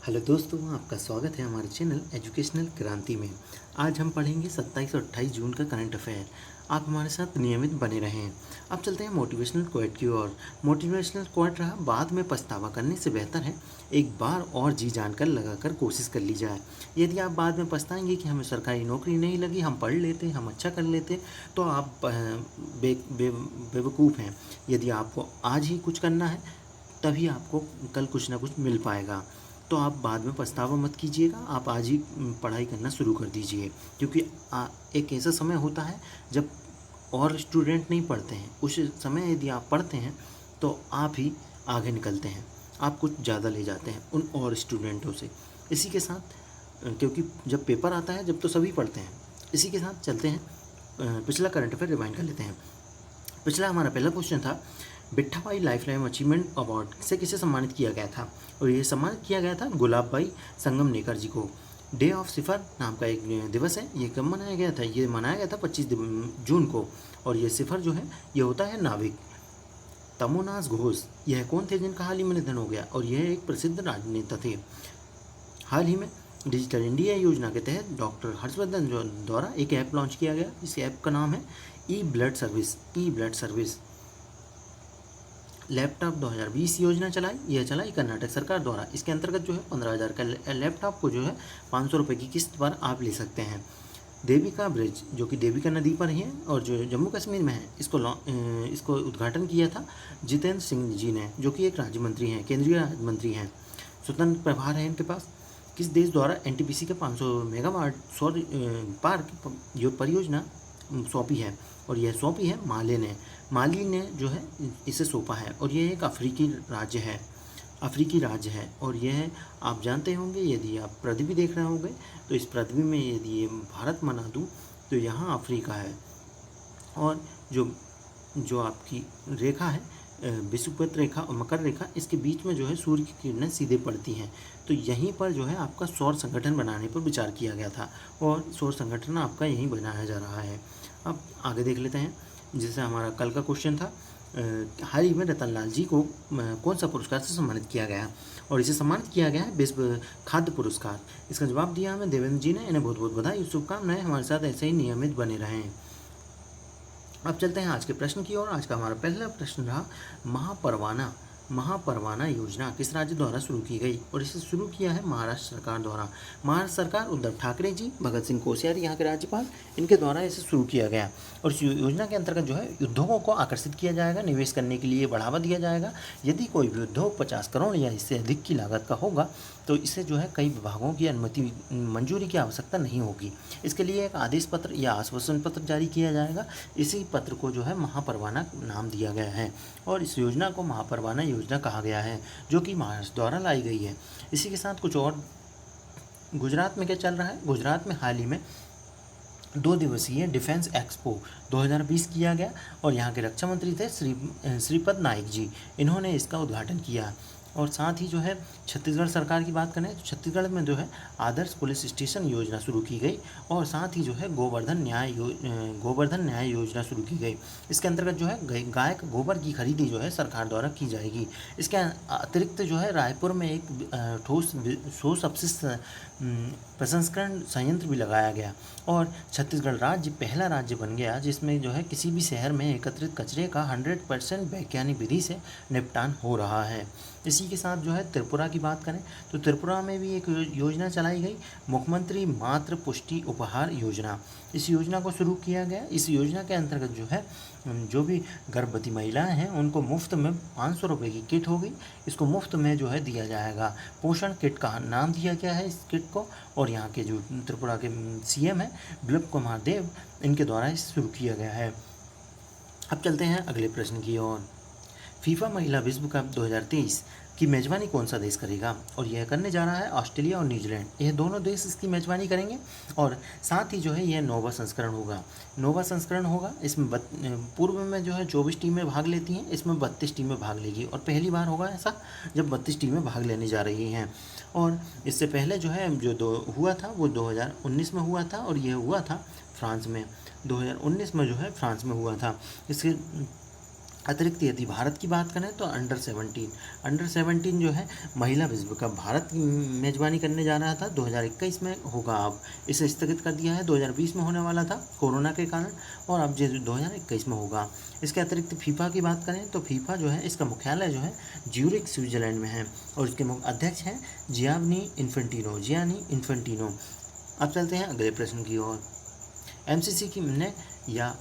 Hello दोस्तों, आपका स्वागत है हमारे चैनल एजुकेशनल क्रांति में। आज हम पढ़ेंगे 27 और 28 जून का करंट अफेयर। आप हमारे साथ नियमित बने रहें। अब चलते हैं मोटिवेशनल कोट की ओर। मोटिवेशनल कोट रहा, बाद में पछतावा करने से बेहतर है एक बार और जी जानकर लगाकर कोशिश कर ली जाए। यदि आप बाद में पछताएंगे कि हमें सरकारी नौकरी नहीं लगी, हम पढ़ लेते, हम अच्छा कर लेते, तो आप बेवकूफ़ हैं। यदि आपको आज ही कुछ करना है, तभी आपको कल कुछ ना कुछ मिल पाएगा। तो आप बाद में पछतावा मत कीजिएगा, आप आज ही पढ़ाई करना शुरू कर दीजिए। क्योंकि एक ऐसा समय होता है जब और स्टूडेंट नहीं पढ़ते हैं। उस समय यदि आप पढ़ते हैं तो आप ही आगे निकलते हैं, आप कुछ ज़्यादा ले जाते हैं उन और स्टूडेंटों से। इसी के साथ क्योंकि जब पेपर आता है जब तो सभी पढ़ते हैं। इसी के साथ चलते हैं, पिछला करंट अफेयर रिवाइंड कर लेते हैं। पिछला हमारा पहला क्वेश्चन था, बिट्ठाबाई लाइफ टाइम अचीवमेंट अवार्ड से किसे सम्मानित किया गया था? और ये सम्मानित किया गया था गुलाबबाई संगमनेकर जी को। डे ऑफ सिफर नाम का एक दिवस है, ये कब मनाया गया था? ये मनाया गया था 25 जून को। और ये सिफर जो है ये होता है नाविक। तमोनास घोष, यह कौन थे जिनका हाल ही में निधन हो गया? और यह एक प्रसिद्ध राजनेता थे। हाल ही में डिजिटल इंडिया योजना के तहत डॉक्टर हर्षवर्धन द्वारा एक ऐप लॉन्च किया गया। इस ऐप का नाम है ई ब्लड सर्विस। लैपटॉप 2020 योजना चलाई कर्नाटक सरकार द्वारा। इसके अंतर्गत जो है 15,000 का लैपटॉप को जो है 500 रुपये की किस्त पर आप ले सकते हैं। देविका ब्रिज, जो कि देविका नदी पर ही है और जो जम्मू कश्मीर में है, इसको उद्घाटन किया था जितेंद्र सिंह जी ने, जो कि एक राज्य मंत्री हैं, केंद्रीय राज्य मंत्री हैं, स्वतंत्र प्रभार है इनके पास। किस देश द्वारा एनटीपीसी के 500 मेगावाट सौर पार्क जो परियोजना सौंपी है? और यह सौंपी है माली ने जो है इसे सौंपा है। और यह एक अफ्रीकी राज्य है। और यह आप जानते होंगे, यदि आप पृथ्वी देख रहे होंगे तो इस पृथ्वी में यदि ये भारत मना दूँ तो यहाँ अफ्रीका है। और जो आपकी रेखा है, विषुवत रेखा और मकर रेखा, इसके बीच में जो है सूर्य की किरणें सीधे पड़ती हैं। तो यहीं पर जो है आपका सौर संगठन बनाने पर विचार किया गया था और सौर संगठन आपका यहीं बनाया जा रहा है। अब आगे देख लेते हैं, जैसे हमारा कल का क्वेश्चन था, हाल ही में रतन लाल जी को कौन सा पुरस्कार से सम्मानित किया गया? और इसे सम्मानित किया गया है विश्व खाद्य पुरस्कार। इसका जवाब दिया हमें देवेंद्र जी ने। इन्हें बहुत बहुत बधाई, शुभकामनाएं, हमारे साथ ऐसे ही नियमित बने रहें। अब चलते हैं आज के प्रश्न की ओर। आज का हमारा पहला प्रश्न रहा, महापरवाना योजना किस राज्य द्वारा शुरू की गई? और इसे शुरू किया है महाराष्ट्र सरकार द्वारा। महाराष्ट्र सरकार, उद्धव ठाकरे जी, भगत सिंह कोश्यारी यहाँ के राज्यपाल, इनके द्वारा इसे शुरू किया गया। और इस योजना के अंतर्गत जो है उद्योगों को आकर्षित किया जाएगा, निवेश करने के लिए बढ़ावा दिया जाएगा। यदि कोई भी उद्योग 50 करोड़ या इससे अधिक की लागत का होगा तो इसे जो है कई विभागों की मंजूरी की आवश्यकता नहीं होगी। इसके लिए एक आदेश पत्र या आश्वासन पत्र जारी किया जाएगा। इसी पत्र को जो है महापरवाना नाम दिया गया है और इस योजना को महापरवाना योजना कहा गया है, जो कि महाराष्ट्र द्वारा लाई गई है। इसी के साथ कुछ और गुजरात में क्या चल रहा है? गुजरात में हाल ही में 2 दिवसीय डिफेंस एक्सपो 2020 किया गया और यहाँ के रक्षा मंत्री थे श्रीपद नाइक जी, इन्होंने इसका उद्घाटन किया। और साथ ही जो है छत्तीसगढ़ सरकार की बात करें तो छत्तीसगढ़ में जो है आदर्श पुलिस स्टेशन योजना शुरू की गई और साथ ही जो है गोवर्धन न्याय योजना शुरू की गई। इसके अंतर्गत जो है गाय के गोबर की खरीदी जो है सरकार द्वारा की जाएगी। इसके अतिरिक्त जो है रायपुर में एक ठोस अपशिष्ट प्रसंस्करण संयंत्र भी लगाया गया और छत्तीसगढ़ राज्य पहला राज्य बन गया जिसमें जो है किसी भी शहर में एकत्रित कचरे का 100% वैज्ञानिक विधि से निपटान हो रहा है। इसी के साथ जो है त्रिपुरा की बात करें तो त्रिपुरा में भी एक योजना चलाई गई, मुख्यमंत्री मातृ पुष्टि उपहार योजना। इस योजना को शुरू किया गया। इस योजना के अंतर्गत जो है जो भी गर्भवती महिलाएं हैं उनको मुफ्त में 500 रुपये की किट होगी, इसको मुफ्त में जो है दिया जाएगा। पोषण किट का नाम दिया गया है इस किट को और यहाँ के जो त्रिपुरा के सीएम हैं बिप्लब कुमार देव, इनके द्वारा इसे शुरू किया गया है। अब चलते हैं अगले प्रश्न की ओर। फीफा महिला विश्व कप 2023 की मेज़बानी कौन सा देश करेगा? और यह करने जा रहा है ऑस्ट्रेलिया और न्यूजीलैंड, यह दोनों देश इसकी मेज़बानी करेंगे। और साथ ही जो है यह नौवा संस्करण होगा। इसमें पूर्व में जो है 24 टीमें भाग लेती हैं, इसमें 32 टीमें भाग लेगी और पहली बार होगा ऐसा जब 32 टीमें भाग लेने जा रही हैं। और इससे पहले जो है हुआ था वो 2019 में हुआ था और यह हुआ था फ्रांस में। 2019 में जो है फ्रांस में हुआ था। इसके अतिरिक्त यदि भारत की बात करें तो अंडर 17 जो है महिला विश्व कप भारत मेजबानी करने जा रहा था, 2021 में होगा। अब इसे स्थगित कर दिया है, 2020 में होने वाला था कोरोना के कारण, और अब जो 2021 में होगा। इसके अतिरिक्त फीफा की बात करें तो फीफा जो है इसका मुख्यालय जो है ज्यूरिख स्विट्जरलैंड में है, और इसके अध्यक्ष हैं जियानी इन्फेंटिनो। अब चलते हैं अगले प्रश्न की ओर। एमसीसी की ने या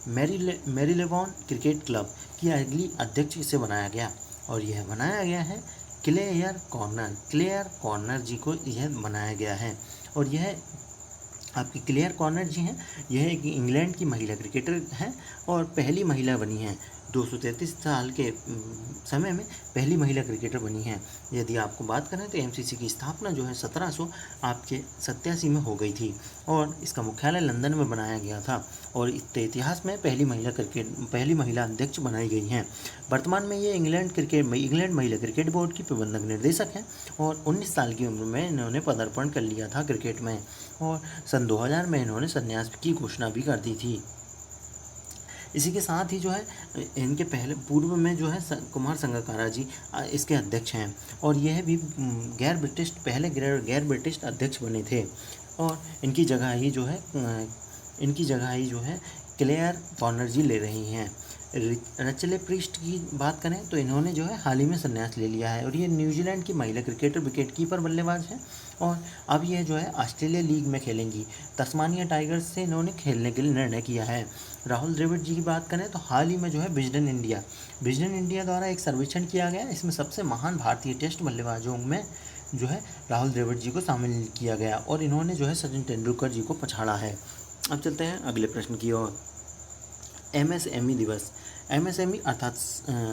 मैरीलेबॉन क्रिकेट क्लब की अगली अध्यक्ष इसे बनाया गया, और यह बनाया गया है क्लेयर कॉर्नर जी को यह बनाया गया है। और यह आपकी क्लेयर कॉर्नर जी हैं, यह एक इंग्लैंड की महिला क्रिकेटर हैं और पहली महिला बनी हैं, 233 साल के समय में पहली महिला क्रिकेटर बनी हैं। यदि आपको बात करें तो एमसीसी की स्थापना जो है 1787 में हो गई थी, और इसका मुख्यालय लंदन में बनाया गया था, और इतिहास में पहली महिला अध्यक्ष बनाई गई हैं। वर्तमान में ये इंग्लैंड महिला क्रिकेट बोर्ड की प्रबंधक निर्देशक हैं, और 19 साल की उम्र में इन्होंने पदार्पण कर लिया था क्रिकेट में, और सन 2000 में इन्होंने संन्यास की घोषणा भी कर दी थी। इसी के साथ ही जो है इनके पूर्व में जो है कुमार संगकारा जी इसके अध्यक्ष हैं, और यह भी गैर ब्रिटिश अध्यक्ष बने थे, और इनकी जगह ही जो है क्लेयर कॉर्नर जी ले रही हैं। रचले प्रिस्ट की बात करें तो इन्होंने जो है हाल ही में संन्यास ले लिया है, और ये न्यूजीलैंड की महिला क्रिकेटर विकेटकीपर बल्लेबाज हैं, और अब यह जो है ऑस्ट्रेलिया लीग में खेलेंगी। तस्मानिया टाइगर्स से इन्होंने खेलने के लिए निर्णय किया है। राहुल द्रविड़ जी की बात करें तो हाल ही में जो है विजडन इंडिया द्वारा एक सर्वेक्षण किया गया, इसमें सबसे महान भारतीय टेस्ट बल्लेबाजों में जो है राहुल द्रविड़ जी को शामिल किया गया, और इन्होंने जो है सचिन तेंदुलकर जी को पछाड़ा है। अब चलते हैं अगले प्रश्न की ओर। एमएसएमई अर्थात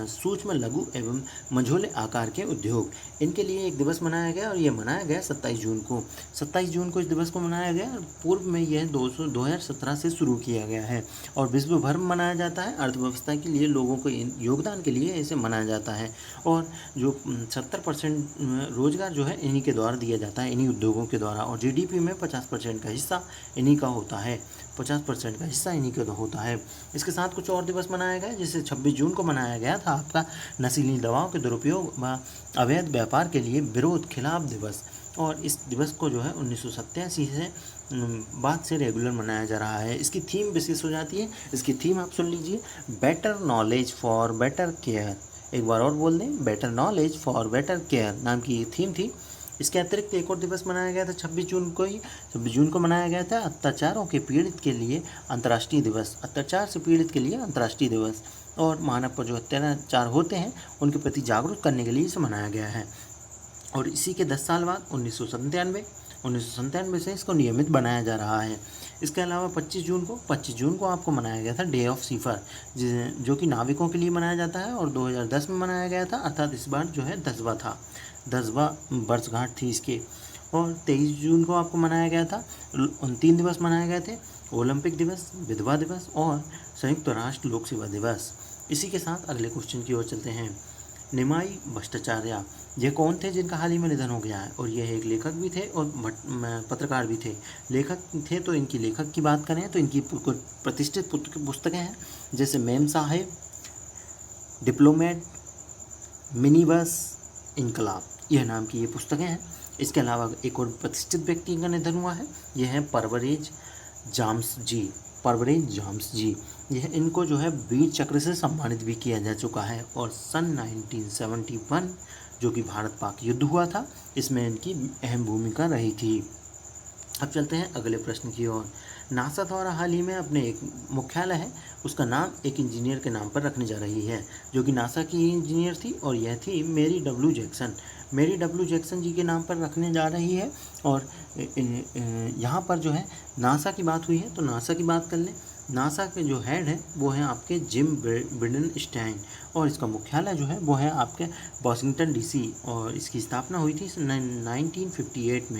सूक्ष्म लघु एवं मझोले आकार के उद्योग, इनके लिए एक दिवस मनाया गया, और यह मनाया गया 27 जून को इस दिवस को मनाया गया। पूर्व में यह 2017 से शुरू किया गया है, और विश्व भर में मनाया जाता है। अर्थव्यवस्था के लिए लोगों को योगदान के लिए इसे मनाया जाता है, और जो 70% रोजगार जो है इन्हीं के द्वारा दिया जाता है, इन्हीं उद्योगों के द्वारा, और जीडीपी में 50% का हिस्सा इन्हीं का होता है। 50% का हिस्सा इन्हीं का होता है। इसके साथ कुछ और दिवस मनाया गया, जैसे 26 जून को मनाया गया था आपका नशीली दवाओं के दुरुपयोग व अवैध व्यापार के लिए विरोध खिलाफ दिवस, और इस दिवस को जो है 1987 से बाद से रेगुलर मनाया जा रहा है। इसकी थीम विशेष हो जाती है, इसकी थीम आप सुन लीजिए, better knowledge for better care. एक बार और बोल दें, better knowledge for better care नाम की ये थीम थी। इसके अतिरिक्त एक और दिवस मनाया गया था 26 जून को मनाया गया था अत्याचार से पीड़ित के लिए अंतर्राष्ट्रीय दिवस, और मानव पर जो अत्याचार होते हैं उनके प्रति जागरूक करने के लिए इसे मनाया गया है। और इसी के 10 साल बाद 1997 से इसको नियमित बनाया जा रहा है। इसके अलावा 25 जून को आपको मनाया गया था डे ऑफ सीफर, जो कि नाविकों के लिए मनाया जाता है, और 2010 में मनाया गया था, अर्थात इस बार जो है 10वां वर्षगांठ थी इसके। और 23 जून को आपको मनाया गया था, 3 दिवस मनाए गए थे, ओलंपिक दिवस, विधवा दिवस और संयुक्त राष्ट्र लोक सेवा दिवस। इसी के साथ अगले क्वेश्चन की ओर चलते हैं। निमाई भट्टाचार्य ये कौन थे जिनका हाल ही में निधन हो गया है, और यह एक लेखक भी थे और पत्रकार भी थे। लेखक थे तो इनकी लेखक की बात करें तो इनकी प्रतिष्ठित पुस्तकें हैं, जैसे मेम साहेब, डिप्लोमेट, मिनी बस, इनकलाब, यह नाम की ये पुस्तकें हैं। इसके अलावा एक और प्रतिष्ठित व्यक्ति का निधन हुआ है, यह है परवरेज जाम्स जी। यह इनको जो है वीर चक्र से सम्मानित भी किया जा चुका है, और सन 1971 जो कि भारत पाक युद्ध हुआ था, इसमें इनकी अहम भूमिका रही थी। अब चलते हैं अगले प्रश्न की ओर। नासा द्वारा हाल ही में अपने एक मुख्यालय है, उसका नाम एक इंजीनियर के नाम पर रखने जा रही है, जो कि नासा की इंजीनियर थी, और यह थी मेरी डब्ल्यू जैक्सन जी के नाम पर रखने जा रही है। और यहाँ पर जो है नासा की बात हुई है तो नासा की बात कर लें। नासा के जो हेड है वो है आपके जिम ब्रिडनस्टाइन, और इसका मुख्यालय जो है वो है आपके वाशिंगटन डीसी, और इसकी स्थापना हुई थी 1958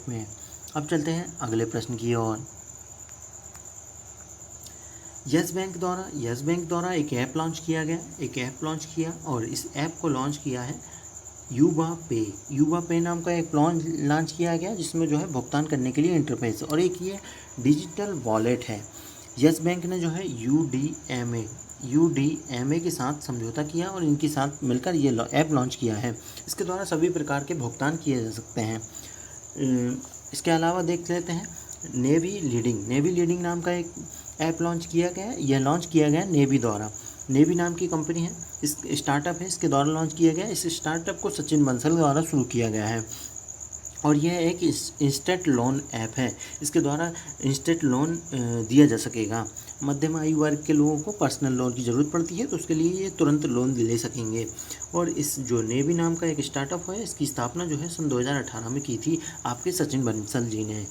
में। अब चलते हैं अगले प्रश्न की ओर। यस बैंक द्वारा एक ऐप लॉन्च किया, और इस ऐप को लॉन्च किया है युवा पे नाम का एक लॉन्च किया गया, जिसमें जो है भुगतान करने के लिए इंटरफेस, और एक ये डिजिटल वॉलेट है। यस बैंक ने जो है UDMA के साथ समझौता किया और इनके साथ मिलकर ये ऐप लॉन्च किया है। इसके द्वारा सभी प्रकार के भुगतान किए जा सकते हैं। इसके अलावा देख लेते हैं नेवी लीडिंग नाम का एक ऐप लॉन्च किया गया है। यह लॉन्च किया गया नेवी द्वारा। नेवी नाम की कंपनी है, इस स्टार्टअप है, इसके द्वारा लॉन्च किया गया। इस स्टार्टअप को सचिन बंसल द्वारा शुरू किया गया है और यह एक इंस्टेंट लोन ऐप है। इसके द्वारा इंस्टेंट लोन दिया जा सकेगा। मध्यम आयु वर्ग के लोगों को पर्सनल लोन की ज़रूरत पड़ती है तो उसके लिए ये तुरंत लोन ले सकेंगे। और इस जो नेवी नाम का एक स्टार्टअप है, इसकी स्थापना जो है सन 2018 में की थी आपके सचिन बंसल जी ने।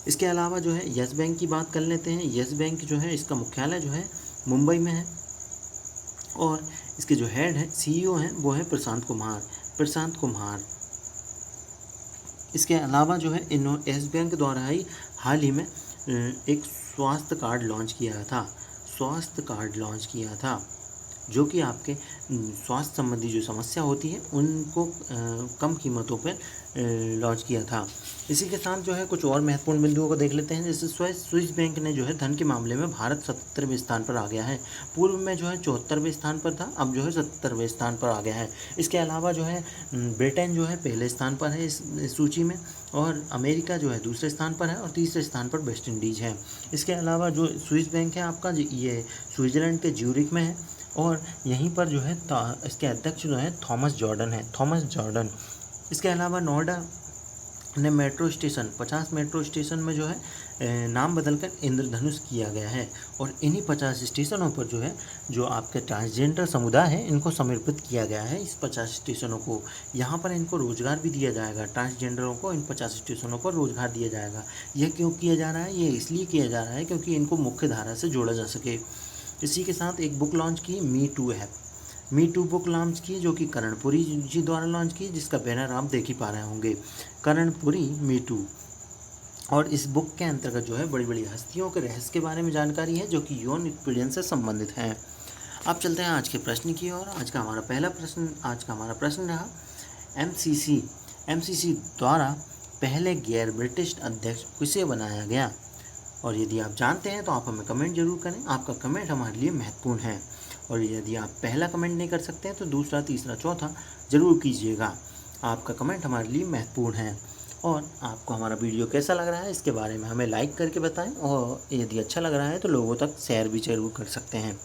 इसके अलावा जो है यस बैंक की बात कर लेते हैं। यस बैंक जो है इसका मुख्यालय जो है मुंबई में है और इसके जो हेड है CEO हैं वो है प्रशांत कुमार। इसके अलावा जो है यस बैंक द्वारा ही हाल ही में एक स्वास्थ्य कार्ड लॉन्च किया था जो कि आपके स्वास्थ्य संबंधी जो समस्या होती है उनको कम कीमतों पर लॉन्च किया था। इसी के साथ जो है कुछ और महत्वपूर्ण बिंदुओं को देख लेते हैं। जैसे स्विस बैंक ने जो है धन के मामले में भारत 77वें स्थान पर आ गया है। पूर्व में जो है 74वें स्थान पर था, अब जो है 77वें स्थान पर आ गया है। इसके अलावा जो है ब्रिटेन जो है पहले स्थान पर है इस सूची में और अमेरिका जो है दूसरे स्थान पर है और तीसरे स्थान पर वेस्ट इंडीज़ है। इसके अलावा जो स्विस बैंक है आपका ये स्विट्ज़रलैंड के ज्यूरिख में है और यहीं पर जो है इसके अध्यक्ष जो है थॉमस जॉर्डन। इसके अलावा नोएडा ने 50 मेट्रो स्टेशन में जो है नाम बदलकर इंद्रधनुष किया गया है और इन्हीं 50 स्टेशनों पर जो है जो आपके ट्रांसजेंडर समुदाय है इनको समर्पित किया गया है। इस 50 स्टेशनों को यहाँ पर इनको रोज़गार भी दिया जाएगा। ट्रांसजेंडरों को इन 50 स्टेशनों पर रोज़गार दिया जाएगा। यह क्यों किया जा रहा है? ये इसलिए किया जा रहा है क्योंकि इनको मुख्य धारा से जोड़ा जा सके। इसी के साथ एक बुक लॉन्च की मी टू बुक लॉन्च की जो कि कर्णपुरी जी द्वारा लॉन्च की, जिसका बैनर आप देख ही पा रहे होंगे, कर्णपुरी मी टू। और इस बुक के अंतर्गत जो है बड़ी बड़ी हस्तियों के रहस्य के बारे में जानकारी है जो कि यौन उत्पीड़न से संबंधित हैं। अब चलते हैं आज के प्रश्न की ओर। आज का हमारा प्रश्न रहा MCC द्वारा पहले गैर ब्रिटिश अध्यक्ष किसे बनाया गया? और यदि आप जानते हैं तो आप हमें कमेंट जरूर करें। आपका कमेंट हमारे लिए महत्वपूर्ण है और यदि आप पहला कमेंट नहीं कर सकते हैं तो दूसरा, तीसरा, चौथा ज़रूर कीजिएगा। आपका कमेंट हमारे लिए महत्वपूर्ण है। और आपको हमारा वीडियो कैसा लग रहा है इसके बारे में हमें लाइक करके बताएं और यदि अच्छा लग रहा है तो लोगों तक शेयर भी जरूर कर सकते हैं।